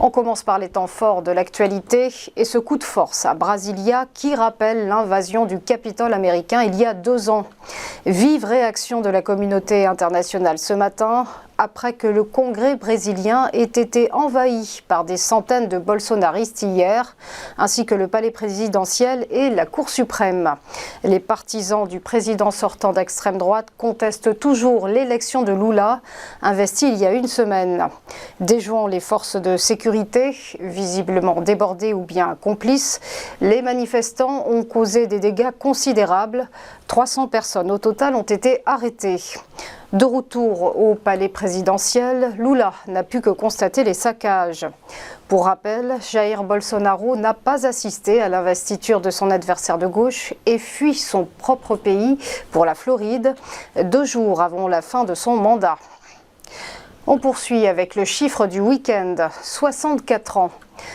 On commence par les temps forts de l'actualité et ce coup de force à Brasilia qui rappelle l'invasion du Capitole américain il y a 2 ans. Vive réaction de la communauté internationale ce matin après que le Congrès brésilien ait été envahi par des centaines de bolsonaristes hier, ainsi que le palais présidentiel et la Cour suprême. Les partisans du président sortant d'extrême droite contestent toujours l'élection de Lula, investie il y a 1 semaine. Déjouant les forces de sécurité, visiblement débordées ou bien complices, les manifestants ont causé des dégâts considérables. 300 personnes au total ont été arrêtées. De retour au palais présidentiel, Lula n'a pu que constater les saccages. Pour rappel, Jair Bolsonaro n'a pas assisté à l'investiture de son adversaire de gauche et fuit son propre pays pour la Floride, 2 jours avant la fin de son mandat. On poursuit avec le chiffre du week-end, 64 ans.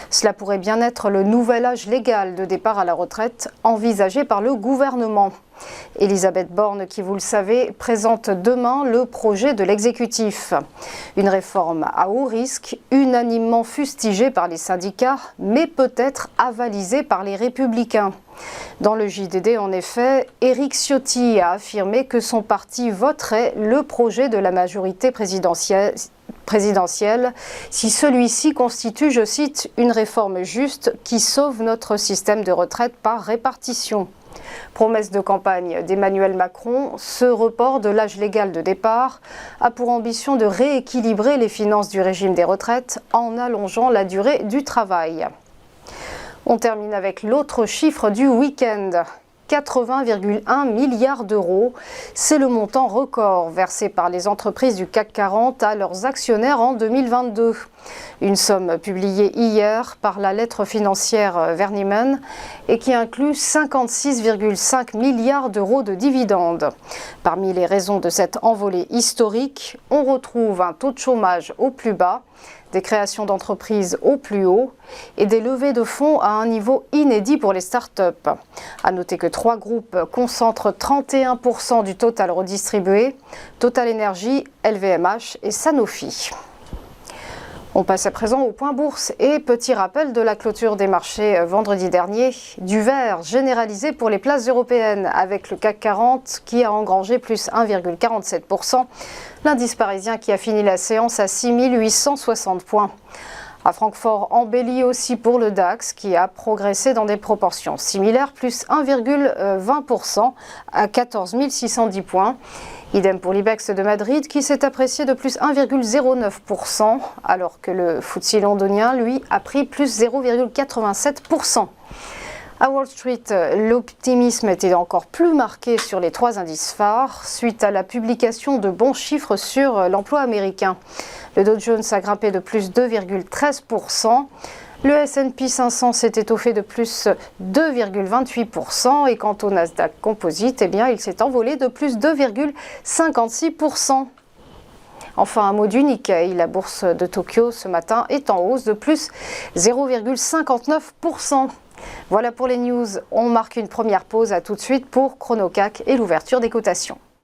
Cela pourrait bien être le nouvel âge légal de départ à la retraite envisagé par le gouvernement. Elisabeth Borne, qui vous le savez, présente demain le projet de l'exécutif. Une réforme à haut risque, unanimement fustigée par les syndicats, mais peut-être avalisée par les Républicains. Dans le JDD, en effet, Éric Ciotti a affirmé que son parti voterait le projet de la majorité présidentielle si celui-ci constitue, je cite, une réforme juste qui sauve notre système de retraite par répartition. Promesse de campagne d'Emmanuel Macron, ce report de l'âge légal de départ a pour ambition de rééquilibrer les finances du régime des retraites en allongeant la durée du travail. On termine avec l'autre chiffre du week-end. 80,1 milliards d'euros, c'est le montant record versé par les entreprises du CAC 40 à leurs actionnaires en 2022. Une somme publiée hier par la lettre financière Verniman et qui inclut 56,5 milliards d'euros de dividendes. Parmi les raisons de cette envolée historique, on retrouve un taux de chômage au plus bas, des créations d'entreprises au plus haut et des levées de fonds à un niveau inédit pour les startups. À noter que 3 groupes concentrent 31% du total redistribué, Total Energy, LVMH et Sanofi. On passe à présent au point bourse et petit rappel de la clôture des marchés vendredi dernier. Du vert généralisé pour les places européennes avec le CAC 40 qui a engrangé plus 1,47%. L'indice parisien qui a fini la séance à 6 860 points. À Francfort, embelli aussi pour le DAX qui a progressé dans des proportions similaires, plus 1,20% à 14 610 points. Idem pour l'IBEX de Madrid qui s'est apprécié de plus 1,09%, alors que le FTSE londonien, lui, a pris plus 0,87%. À Wall Street, l'optimisme était encore plus marqué sur les 3 indices phares suite à la publication de bons chiffres sur l'emploi américain. Le Dow Jones a grimpé de plus 2,13%. Le S&P 500 s'est étoffé de plus 2,28% et quant au Nasdaq Composite, eh bien, il s'est envolé de plus 2,56%. Enfin, un mot du Nikkei, la bourse de Tokyo ce matin est en hausse de plus 0,59%. Voilà pour les news, on marque une première pause, à tout de suite pour Chrono CAC et l'ouverture des cotations.